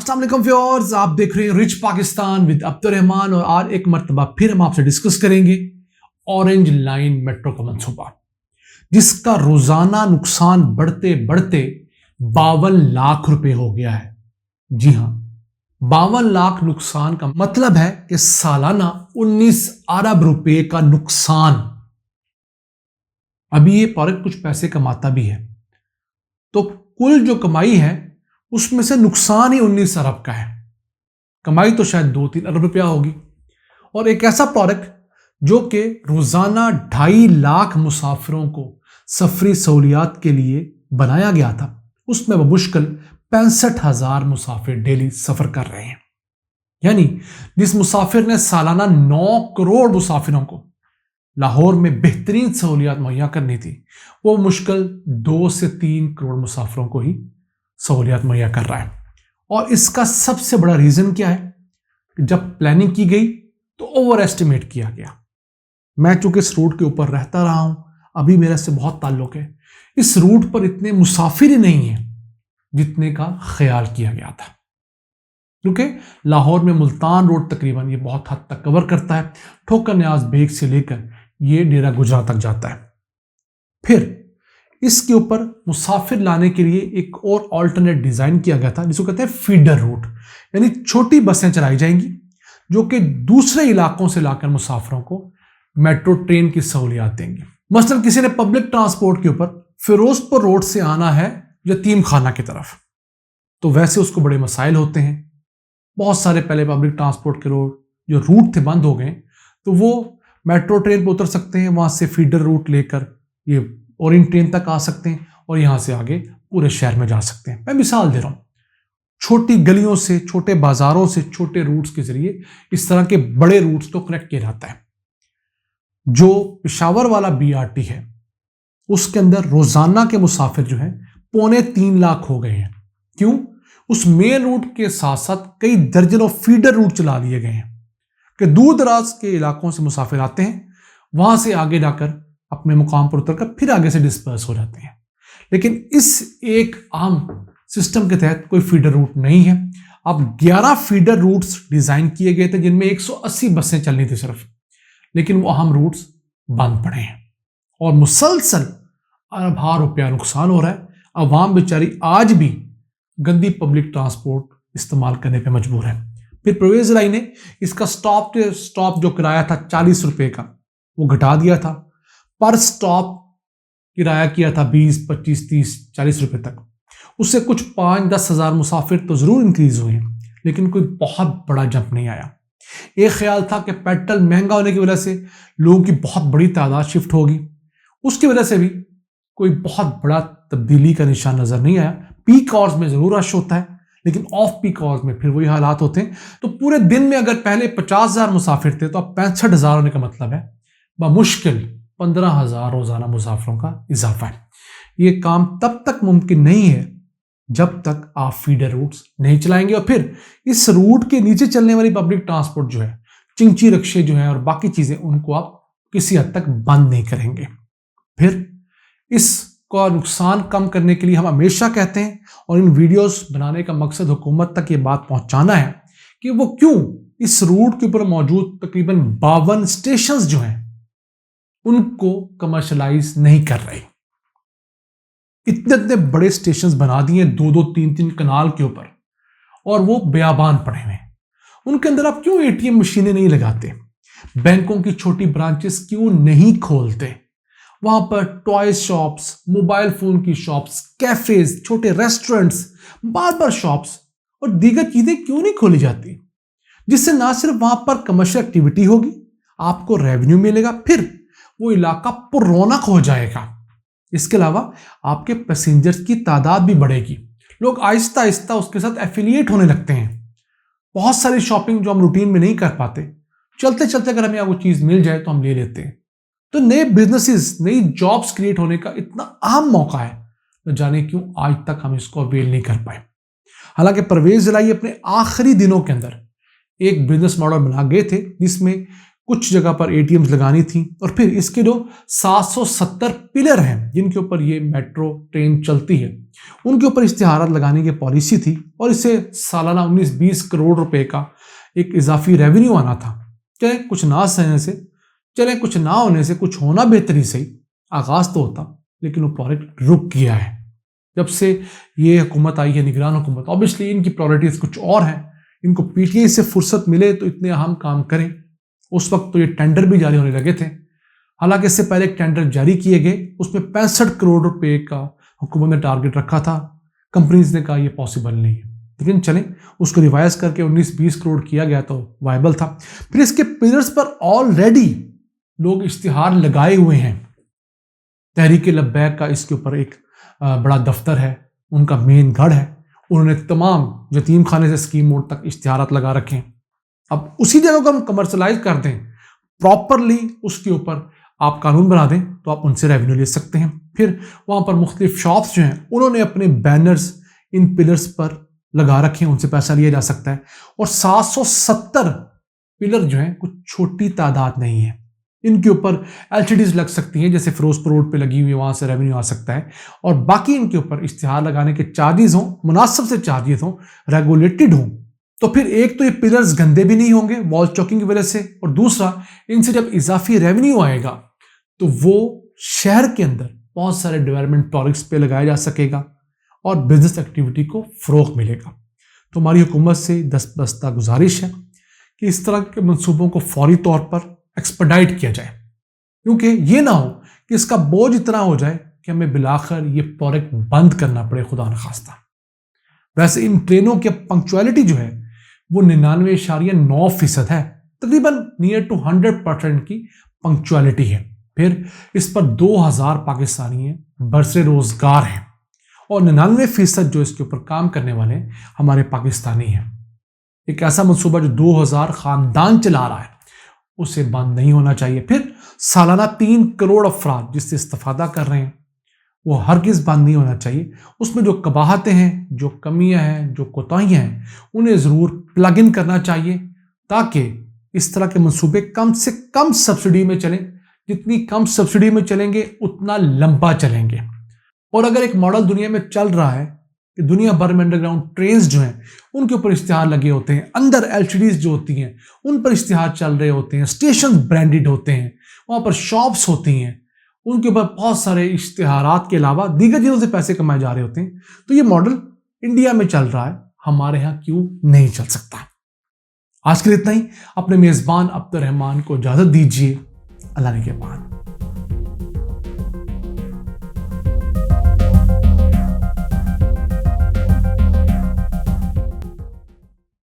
अस्सलाम वालेकुम व्यूअर्स, आप देख रहे हैं रिच पाकिस्तान विद अब्दुल रहमान। और आज एक मर्तबा फिर हम आपसे डिस्कस करेंगे ऑरेंज लाइन मेट्रो का मंसूबा, जिसका रोजाना नुकसान बढ़ते बढ़ते 52 लाख रुपए हो गया है। जी हां, 52 लाख नुकसान का मतलब है कि सालाना 19 अरब रुपए का नुकसान। अभी ये प्रोजेक्ट कुछ पैसे कमाता भी है, तो कुल जो कमाई है उसमें से नुकसान ही 19 अरब का है। कमाई तो शायद 2-3 अरब रुपया होगी। और एक ऐसा प्रोडक्ट जो कि रोजाना 2.5 लाख मुसाफिरों को सफरी सहूलियात के लिए बनाया गया था, उसमें मुश्किल 65,000 मुसाफिर डेली सफर कर रहे हैं। यानी जिस मुसाफिर ने सालाना 9 करोड़ मुसाफिरों को लाहौर में बेहतरीन सहूलियात मुहैया करनी थी, वो मुश्किल 2 से 3 करोड़ मुसाफिरों को ही सहूलियात मुहैया कर रहा है। और इसका सबसे बड़ा रीजन क्या है कि जब प्लानिंग की गई तो ओवर एस्टिमेट किया गया। मैं चूंकि इस रूट के ऊपर रहता रहा हूं, अभी मेरा इससे बहुत ताल्लुक है। इस रूट पर इतने मुसाफिर ही नहीं है जितने का ख्याल किया गया था, क्योंकि लाहौर में मुल्तान रोड तकरीबन ये बहुत हद तक कवर करता है। ठोकर न्याज बेग से लेकर ये डेरा गुजरा तक जाता है। फिर इसके ऊपर मुसाफिर लाने के लिए एक और ऑल्टरनेट डिजाइन किया गया था, जिसको कहते हैं फीडर रूट। यानी छोटी बसें चलाई जाएंगी जो कि दूसरे इलाकों से लाकर मुसाफिरों को मेट्रो ट्रेन की सहूलियत देंगी। मसलन किसी ने पब्लिक ट्रांसपोर्ट के ऊपर फिरोजपुर रोड से आना है यतीम खाना की तरफ, तो वैसे उसको बड़े मसाइल होते हैं। बहुत सारे पहले पब्लिक ट्रांसपोर्ट के रोड जो रूट थे बंद हो गए, तो वो मेट्रो ट्रेन पर उतर सकते हैं, वहां से फीडर रूट लेकर ये ओरिएंट ट्रेन तक आ सकते हैं और यहां से आगे पूरे शहर में जा सकते हैं। मैं मिसाल दे रहा हूं, छोटी गलियों से, छोटे बाजारों से, छोटे रूट्स के जरिए इस तरह के बड़े रूट्स को कनेक्ट किया जाता है। जो पेशावर वाला बीआरटी है उसके अंदर रोजाना के मुसाफिर जो है 2.25 लाख हो गए हैं। क्यों? उस मेन रूट के साथ साथ कई दर्जनों फीडर रूट चला लिए गए हैं कि दूर दराज के इलाकों से मुसाफिर आते हैं, वहां से आगे जाकर अपने मुकाम पर उतरकर फिर आगे से डिस्पर्स हो जाते हैं। लेकिन इस एक आम सिस्टम के तहत कोई फीडर रूट नहीं है। अब 11 फीडर रूट्स डिजाइन किए गए थे, जिनमें 180 बसें चलनी थी सिर्फ, लेकिन वो अहम रूट्स बंद पड़े हैं और मुसलसल अरबों रुपया नुकसान हो रहा है। अवाम बेचारी आज भी गंदी पब्लिक ट्रांसपोर्ट इस्तेमाल करने पर मजबूर है। फिर परवेज इलाही ने इसका स्टॉप जो किराया था 40 रुपए का, वो घटा दिया था। पर स्टॉप किराया किया था 20, 25, 30, 40 रुपए तक। उससे कुछ 5-10 हज़ार मुसाफिर तो जरूर इंक्रीज हुए हैं, लेकिन कोई बहुत बड़ा जंप नहीं आया। एक ख्याल था कि पेट्रोल महंगा होने की वजह से लोगों की बहुत बड़ी तादाद शिफ्ट होगी, उसकी वजह से भी कोई बहुत बड़ा तब्दीली का निशान नजर नहीं आया। पीक आवर्स में जरूर रश होता है, लेकिन ऑफ पीक आवर्स में फिर वही हालात होते हैं। तो पूरे दिन में अगर पहले 50,000 मुसाफिर थे, तो अब 65,000 होने का मतलब है बमुश्किल 15,000 रोजाना मुसाफिरों का इजाफा है। ये काम तब तक मुमकिन नहीं है जब तक आप फीडर रूट्स नहीं चलाएंगे। और फिर इस रूट के नीचे चलने वाली पब्लिक ट्रांसपोर्ट जो है, चिंची रिक्शे जो है और बाकी चीजें, उनको आप किसी हद तक बंद नहीं करेंगे। फिर इसका नुकसान कम करने के लिए हम हमेशा कहते हैं, और इन वीडियोस बनाने का मकसद हुकूमत तक ये बात पहुंचाना है कि वो क्यों इस रूट के ऊपर मौजूद तकरीबन 52 स्टेशन जो हैं उनको कमर्शलाइज नहीं कर रहे। इतने इतने बड़े स्टेशन बना दिए 2-2, 3-3 कनाल के ऊपर, और वो बयाबान पड़े हुए हैं। उनके अंदर आप क्यों एटीएम मशीनें नहीं लगाते? बैंकों की छोटी ब्रांचेस क्यों नहीं खोलते? वहां per toy shops, mobile phone की शॉप्स, कैफेज, छोटे रेस्टोरेंट्स, बार्बर शॉप्स और दीगर चीजें क्यों नहीं खोली जाती, जिससे ना सिर्फ वहां पर कमर्शियल एक्टिविटी होगी, आपको रेवेन्यू मिलेगा, फिर वो इलाका पुरौनक हो जाएगा। इसके अलावा आपके पैसेंजर्स की तादाद भी बढ़ेगी। लोग आहिस्ता आहिस्ता उसके साथ एफिलिएट होने लगते हैं। बहुत सारी शॉपिंग जो हम रूटीन में नहीं कर पाते, चलते चलते अगर हमें वो चीज मिल जाए तो हम ले लेते हैं। तो नए बिजनेसेस, नई जॉब्स क्रिएट होने का इतना अहम मौका है, न जाने क्यों आज तक हम इसको अवेल नहीं कर पाए। हालांकि परवेज इलाही अपने आखिरी दिनों के अंदर एक बिजनेस मॉडल बना गए थे, जिसमें कुछ जगह पर एटीएम्स लगानी थी, और फिर इसके जो 770 पिलर हैं जिनके ऊपर ये मेट्रो ट्रेन चलती है, उनके ऊपर इश्तिहारात लगाने की पॉलिसी थी, और इससे सालाना 19-20 करोड़ रुपए का एक इजाफी रेवेन्यू आना था। चले कुछ ना सहने से, चले कुछ ना होने से कुछ होना बेहतरी सही, आगाज तो होता, लेकिन वो प्रोजेक्ट रुक गया है। जब से ये हुकूमत आई है, निगरान हुकूमत, ऑब्वियसली इनकी प्रायोरिटीज कुछ और हैं। इनको पीटीआई से फुर्सत मिले तो इतने अहम काम करें। उस वक्त तो ये टेंडर भी जारी होने लगे थे, हालांकि इससे पहले एक टेंडर जारी किए गए, उसमें 65 करोड़ रुपए का हुकूमत ने टारगेट रखा था। कंपनीज ने कहा यह पॉसिबल नहीं है, लेकिन चलें उसको रिवाइज करके 19-20 करोड़ किया गया तो वायबल था। फिर इसके पिलर्स पर ऑलरेडी लोग इश्तिहार लगाए हुए हैं। तहरीक लब्बैक का इसके ऊपर एक बड़ा दफ्तर है, उनका मेन गढ़ है, उन्होंने तमाम यतीम खाने से स्कीम मोड तक इश्तिहारात लगा रखे हैं। अब उसी जगह को हम कमर्शलाइज कर दें प्रॉपरली, उसके ऊपर आप कानून बना दें तो आप उनसे रेवेन्यू ले सकते हैं। फिर वहां पर मुख्तलिफ शॉप्स जो हैं उन्होंने अपने बैनर्स इन पिलर्स पर लगा रखे हैं, उनसे पैसा लिया जा सकता है। और 770 पिलर जो हैं कुछ छोटी तादाद नहीं है, इनके ऊपर एलसीडीज लग सकती हैं, जैसे फिरोजपुर रोड पे लगी हुई है, वहां से रेवेन्यू आ सकता है। और बाकी इनके ऊपर इश्तिहार लगाने के चार्जेस हों, मुनासिब से चार्जेस हों, रेगुलेटेड हों, तो फिर एक तो ये पिलर्स गंदे भी नहीं होंगे वॉल चॉकिंग की वजह से, और दूसरा इनसे जब इजाफी रेवेन्यू आएगा तो वो शहर के अंदर बहुत सारे डेवलपमेंट प्रोजेक्ट्स पे लगाया जा सकेगा और बिजनेस एक्टिविटी को फरोग मिलेगा। तो हमारी हुकूमत से दस्तबस्ता गुजारिश है कि इस तरह के मंसूबों को फौरी तौर पर एक्सपेडाइट किया जाए, क्योंकि ये ना हो कि इसका बोझ इतना हो जाए कि हमें बिलाखिर ये प्रोजेक्ट बंद करना पड़े, खुदा न खास्ता। वैसे इन ट्रेनों की पंक्चुअलिटी जो है वो 99.9% है, तकरीबन नियर टू 100% की पंक्चुअलिटी है। फिर इस पर 2000 पाकिस्तानी बरसरे रोजगार हैं, और 99% जो इसके ऊपर काम करने वाले हमारे पाकिस्तानी हैं। एक ऐसा मंसूबा जो 2000 खानदान चला रहा है, उसे बंद नहीं होना चाहिए। फिर सालाना 3 करोड़ अफराद जिससे इस्तेफादा कर रहे हैं, वो हरगिज़ बंद नहीं होना चाहिए। उसमें जो कबाहतें हैं, जो कमियां हैं, जो कोताहियां हैं, उन्हें ज़रूर प्लग इन करना चाहिए, ताकि इस तरह के मंसूबे कम से कम सब्सिडी में चलें। जितनी कम सब्सिडी में चलेंगे उतना लंबा चलेंगे। और अगर एक मॉडल दुनिया में चल रहा है कि दुनिया भर में अंडरग्राउंड ट्रेन्स जो हैं उनके ऊपर इश्तिहार लगे होते हैं, अंदर एलसीडीज जो होती हैं उन पर इश्तिहार चल रहे होते हैं, स्टेशन ब्रांडेड होते हैं, वहाँ पर शॉप्स होती हैं, उनके ऊपर बहुत सारे इश्तिहारात के अलावा दीगर चीज़ों से पैसे कमाए जा रहे होते हैं। तो ये मॉडल इंडिया में चल रहा है, हमारे यहाँ क्यों नहीं चल सकता। आज के लिए इतना ही। अपने मेज़बान अब्दुल रहमान को इजाज़त दीजिए। अल्लाह ने के बाद।